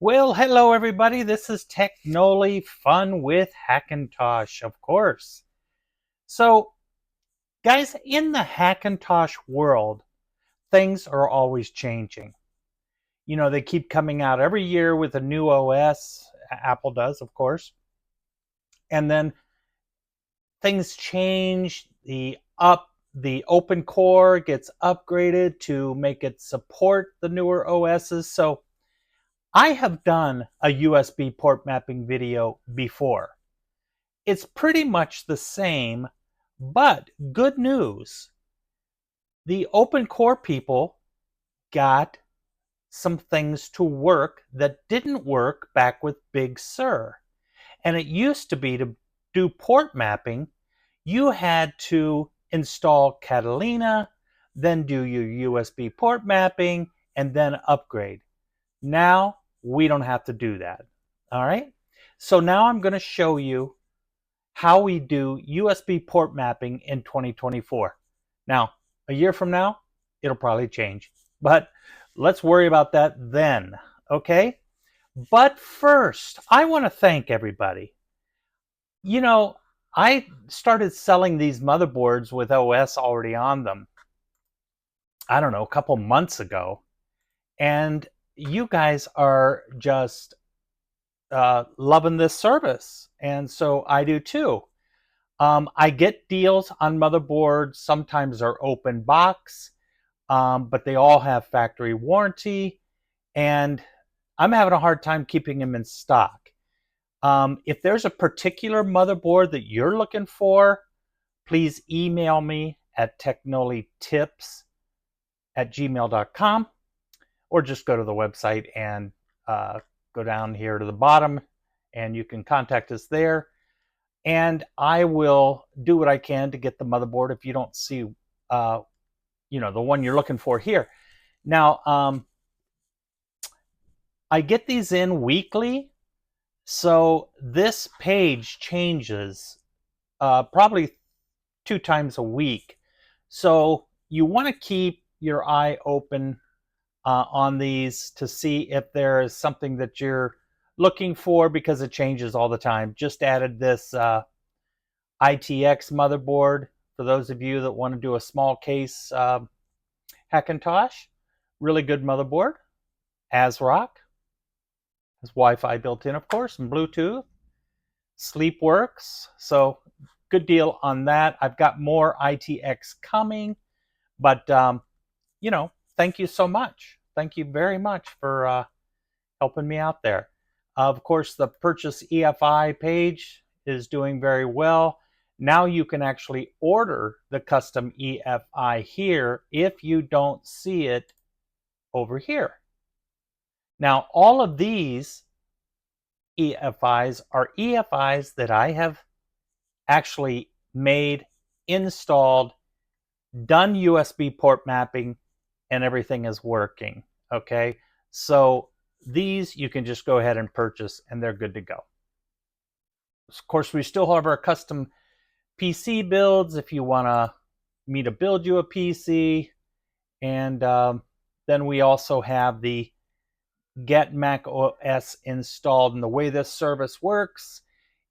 Well, hello everybody. This is TechNolli Fun with Hackintosh, of course. So, guys, in the Hackintosh world, things are always changing. You know, they keep coming out every year with a new OS. Apple does, of course. And then things change. The open core gets upgraded to make it support the newer OSs. So, I have done a USB port mapping video before. It's pretty much the same, but good news. The open core people got some things to work that didn't work back with Big Sur. And it used to be to do port mapping, you had to install Catalina, then do your USB port mapping, and then upgrade. Now we don't have to do that. All right. So now I'm going to show you how we do USB port mapping in 2024. Now, a year from now, it'll probably change, but let's worry about that then, okay? But first, I want to thank everybody. You know, I started selling these motherboards with OS already on them, I don't know, a couple months ago, and you guys are just loving this service, and so I do too. I get deals on motherboards. Sometimes they're open box, but they all have factory warranty, and I'm having a hard time keeping them in stock. If there's a particular motherboard that you're looking for, please email me at technollitips@gmail.com, or just go to the website and go down here to the bottom, and you can contact us there. And I will do what I can to get the motherboard if you don't see, the one you're looking for here. Now, I get these in weekly, so this page changes probably 2 times a week. So you want to keep your eye open on these to see if there is something that you're looking for, because it changes all the time. Just added this ITX motherboard for those of you that want to do a small case Hackintosh. Really good motherboard. ASRock has Wi-Fi built in, of course, and Bluetooth. Sleepworks, so good deal on that. I've got more ITX coming, but thank you so much. Thank you very much for helping me out there. Of course, the purchase EFI page is doing very well. Now you can actually order the custom EFI here if you don't see it over here. Now, all of these EFIs are EFIs that I have actually made, installed, done USB port mapping, and everything is working. Okay, so these you can just go ahead and purchase, and they're good to go. Of course, we still have our custom PC builds if you want me to build you a PC. And then we also have the Get Mac OS installed. And the way this service works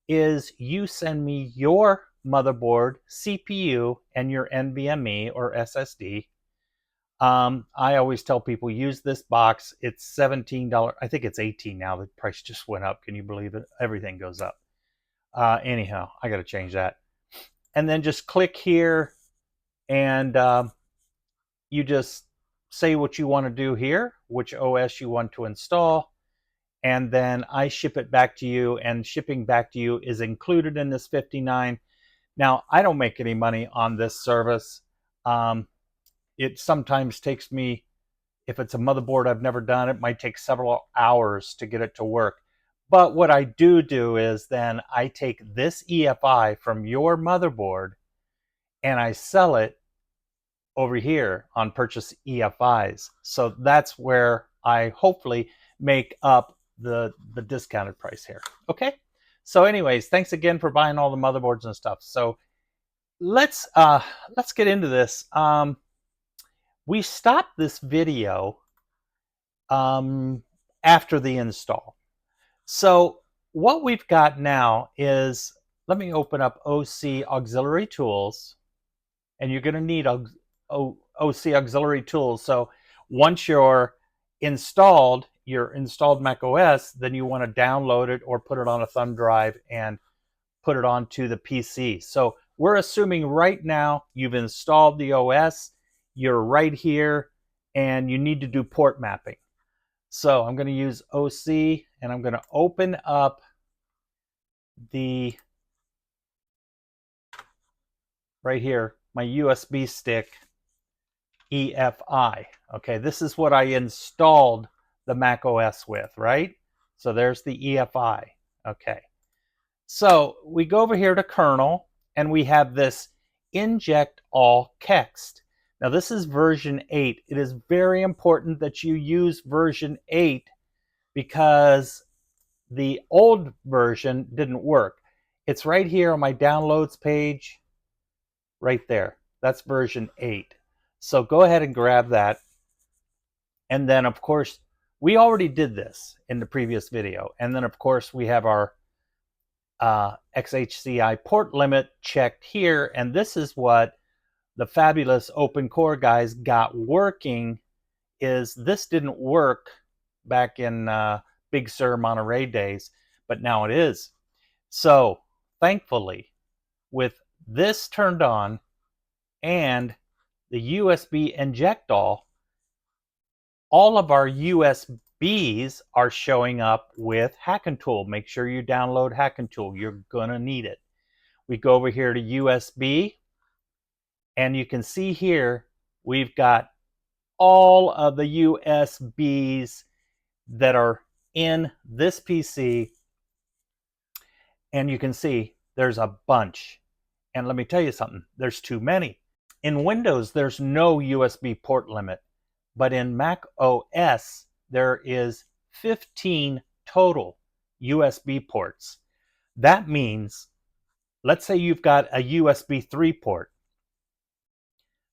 is you send me your motherboard, CPU, and your NVMe or SSD. I always tell people use this box. It's $17. I think it's $18 now. The price just went up. Can you believe it? Everything goes up. Anyhow, I got to change that. And then just click here, and you just say what you want to do here, which OS you want to install, and then I ship it back to you, and shipping back to you is included in this $59. Now, I don't make any money on this service. It sometimes takes me, if it's a motherboard I've never done, it might take several hours to get it to work. But what I do is then I take this EFI from your motherboard and I sell it over here on purchase EFIs. So that's where I hopefully make up the discounted price here. Okay. So anyways, thanks again for buying all the motherboards and stuff. So let's get into this. We stopped this video after the install. So what we've got now is, let me open up OC Auxiliary Tools, and you're going to need OC Auxiliary Tools. So once you're installed, your installed Mac OS, then you want to download it or put it on a thumb drive and put it onto the PC. So we're assuming right now you've installed the OS, you're right here, and you need to do port mapping. So I'm going to use OC, and I'm going to open up the, right here, my USB stick EFI. Okay, this is what I installed the Mac OS with, right? So there's the EFI. Okay. So we go over here to kernel, and we have this inject all kext. Now this is version 8. It is very important that you use version 8 because the old version didn't work. It's right here on my downloads page, right there. That's version 8. So go ahead and grab that. And then, of course, we already did this in the previous video. And then, of course, we have our XHCI port limit checked here. And this is what the fabulous Open Core guys got working. Is this didn't work back in Big Sur Monterey days, but now it is. So thankfully, with this turned on and the USB inject all of our USBs are showing up with Hackintosh. Make sure you download Hackintosh. You're gonna need it. We go over here to USB, and you can see here we've got all of the USBs that are in this PC, and you can see there's a bunch. And let me tell you something, there's too many. In Windows, there's no USB port limit, but in Mac OS, there is 15 total USB ports. That means, let's say you've got a USB 3 port.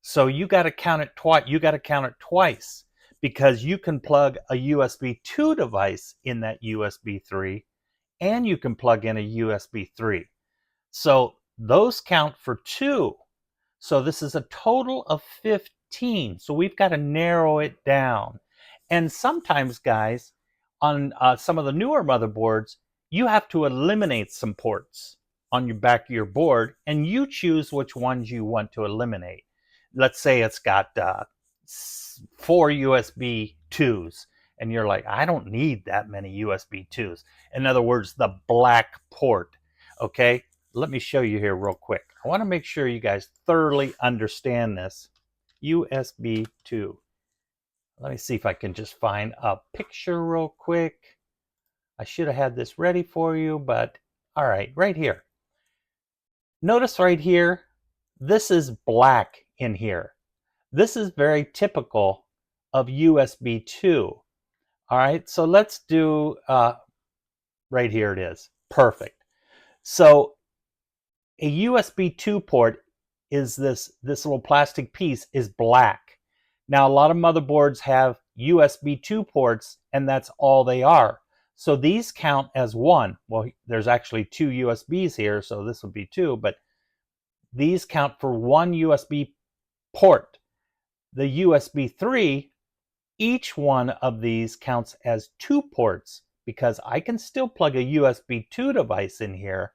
So you got to count it twice. You got to count it twice because you can plug a USB 2 device in that USB 3, and you can plug in a USB 3. So those count for 2. So this is a total of 15. So we've got to narrow it down. And sometimes, guys, on some of the newer motherboards, you have to eliminate some ports on your back of your board, and you choose which ones you want to eliminate. Let's say it's got 4 USB 2s, and you're like, I don't need that many USB 2s. In other words, the black port. Okay, let me show you here real quick. I want to make sure you guys thoroughly understand this. USB 2. Let me see if I can just find a picture real quick. I should have had this ready for you, but all right, right here. Notice right here, this is black in here. This is very typical of USB 2. All right, so let's do, right here it is. Perfect. So a USB 2 port is this little plastic piece is black. Now, a lot of motherboards have USB 2 ports, and that's all they are. So these count as one. Well, there's actually 2 USBs here, so this would be 2, but these count for one USB port. The USB 3, each one of these counts as 2 ports because I can still plug a USB 2 device in here,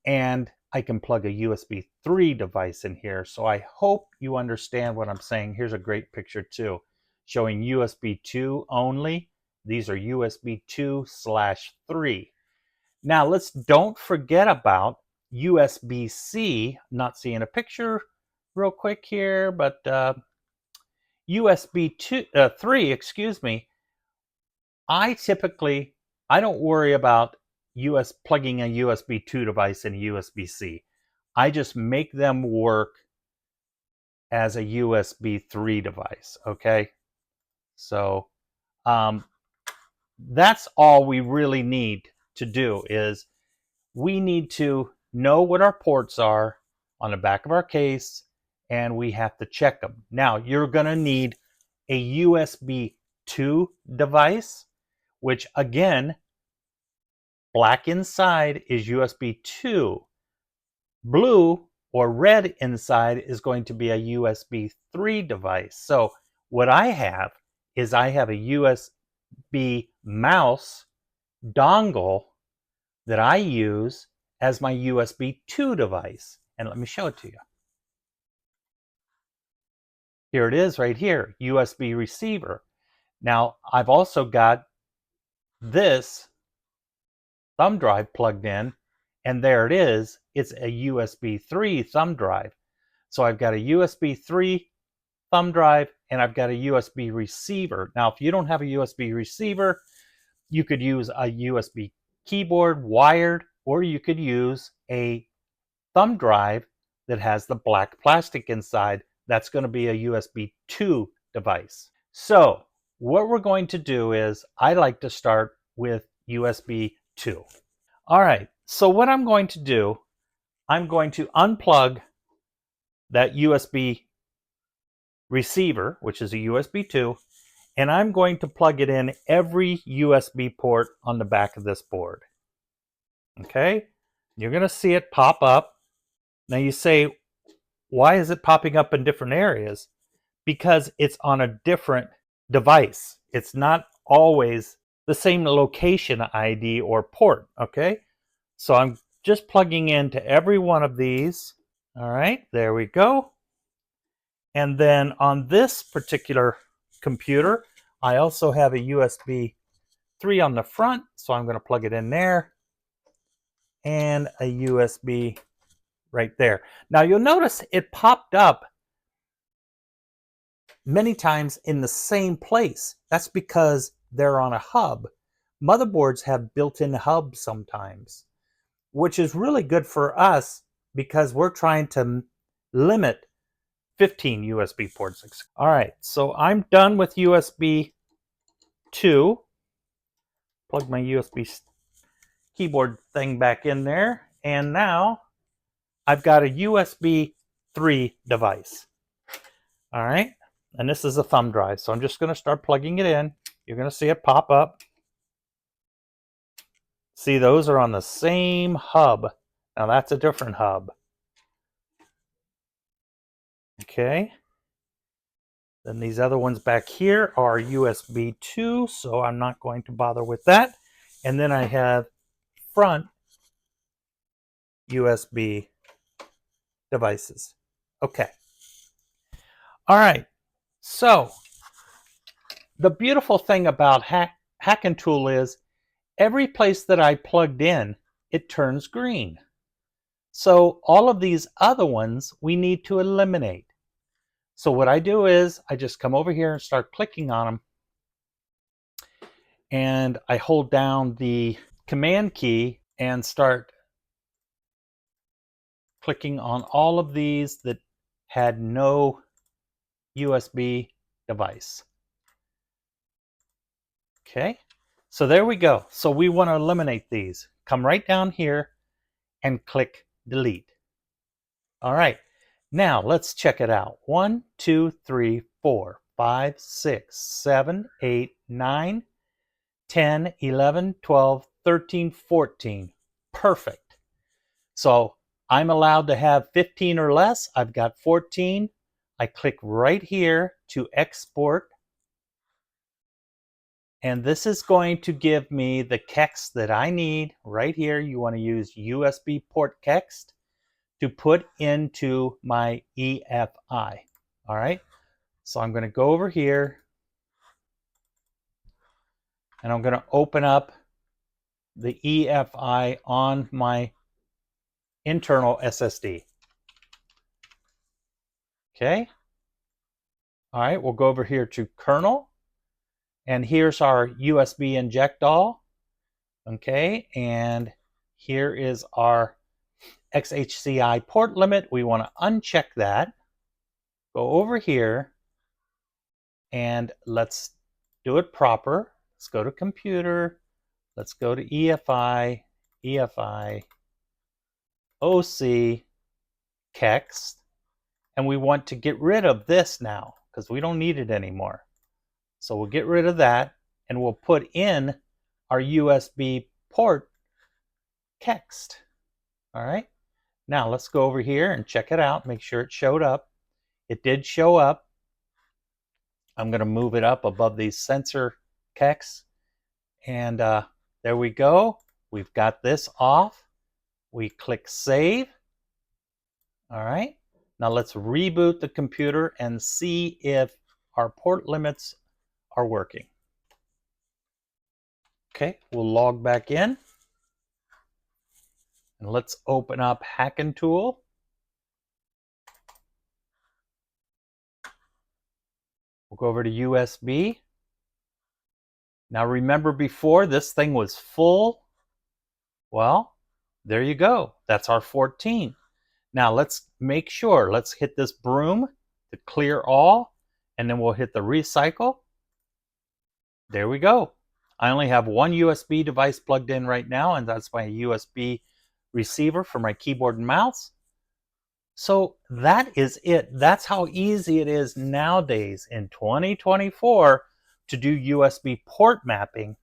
and I can plug a USB 3 device in here. So I hope you understand what I'm saying. Here's a great picture too, showing USB 2 only. These are USB 2/3. Now don't forget about USB-C. Not seeing a picture real quick here, but USB 3, excuse me. I don't worry about plugging a USB 2 device in a USB-C. I just make them work as a USB 3 device, okay? So that's all we really need to do is we need to know what our ports are on the back of our case, and we have to check them. Now, you're going to need a USB 2 device, which again, black inside is USB 2. Blue or red inside is going to be a USB 3 device. So what I have is I have a USB mouse dongle that I use as my USB 2 device. And let me show it to you. Here it is right here, USB receiver. Now, I've also got this thumb drive plugged in, and there it is. It's a USB 3 thumb drive. So I've got a USB 3 thumb drive, and I've got a USB receiver. Now, if you don't have a USB receiver, you could use a USB keyboard wired, or you could use a thumb drive that has the black plastic inside. That's going to be a USB 2 device. So what we're going to do is I like to start with USB 2. All right, so what I'm going to do, I'm going to unplug that USB receiver, which is a USB 2, and I'm going to plug it in every USB port on the back of this board. Okay, you're going to see it pop up. Now you say, why is it popping up in different areas? Because it's on a different device. It's not always the same location ID or port, okay? So I'm just plugging into every one of these. All right, there we go. And then on this particular computer, I also have a USB 3 on the front, so I'm going to plug it in there, and a USB right there. Now you'll notice it popped up many times in the same place. That's because they're on a hub. Motherboards have built-in hubs sometimes, which is really good for us because we're trying to limit 15 USB ports. All right, so I'm done with USB 2. Plug my USB keyboard thing back in there, and now I've got a USB 3 device. All right, and this is a thumb drive, so I'm just going to start plugging it in. You're going to see it pop up. See, those are on the same hub. Now that's a different hub. Okay. Then these other ones back here are USB 2, so I'm not going to bother with that. And then I have front USB devices. Okay. All right. So the beautiful thing about Hackintosh is every place that I plugged in, it turns green. So all of these other ones we need to eliminate. So what I do is I just come over here and start clicking on them. And I hold down the command key and start clicking on all of these that had no USB device. Okay, so there we go. So we want to eliminate these. Come right down here and click delete. All right, now let's check it out. 1, 2, 3, 4, 5, 6, 7, 8, 9, 10, 11, 12, 13, 14. Perfect. So I'm allowed to have 15 or less. I've got 14. I click right here to export. And this is going to give me the kex that I need right here. You want to use USB port kex to put into my EFI. All right. So I'm going to go over here and I'm going to open up the EFI on my internal SSD. Okay. All right, we'll go over here to kernel, and here's our USB inject all. Okay, and here is our XHCI port limit. We want to uncheck that. Go over here and let's do it proper. Let's go to computer. Let's go to EFI, EFI, OC, kex, and we want to get rid of this now because we don't need it anymore. So we'll get rid of that and we'll put in our USB port text. All right. Now let's go over here and check it out. Make sure it showed up. It did show up. I'm going to move it up above these sensor kexts. And there we go. We've got this off. We click save. All right. Now let's reboot the computer and see if our port limits are working. Okay, we'll log back in. And let's open up Hackintosh. We'll go over to USB. Now remember before this thing was full? Well, there you go. That's our 14. Now let's make sure, let's hit this broom to clear all, and then we'll hit the recycle. There we go. I only have one USB device plugged in right now, and that's my USB receiver for my keyboard and mouse. So that is it. That's how easy it is nowadays in 2024 to do USB port mapping.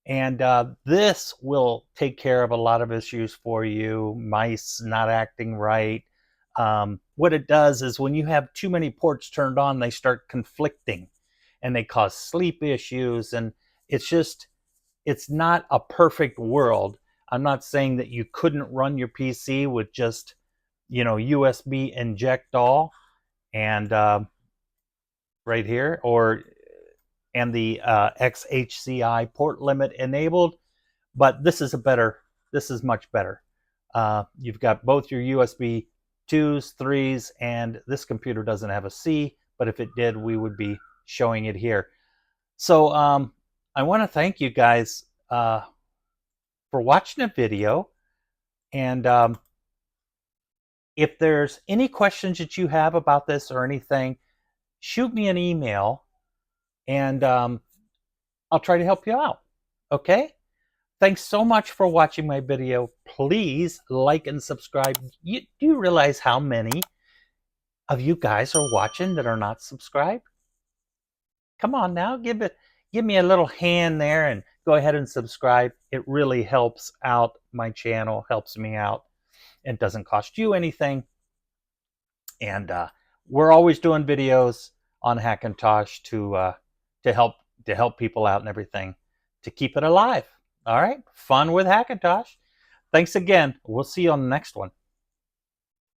And this will take care of a lot of issues for you. Mice not acting right. What it does is when you have too many ports turned on, they start conflicting and they cause sleep issues. And it's not a perfect world. I'm not saying that you couldn't run your PC with just, USB inject all and right here, and the XHCI port limit enabled, but this is much better. You've got both your USB 2s, 3s, and this computer doesn't have a C, but if it did, we would be showing it here. So I want to thank you guys for watching the video, and if there's any questions that you have about this or anything, shoot me an email, and I'll try to help you out. Okay? Thanks so much for watching my video. Please like and subscribe. Do you realize how many of you guys are watching that are not subscribed? Come on now, give me a little hand there and go ahead and subscribe. It really helps out my channel, helps me out, and doesn't cost you anything. And we're always doing videos on Hackintosh to help people out and everything, to keep it alive. All right, fun with Hackintosh. Thanks again. We'll see you on the next one.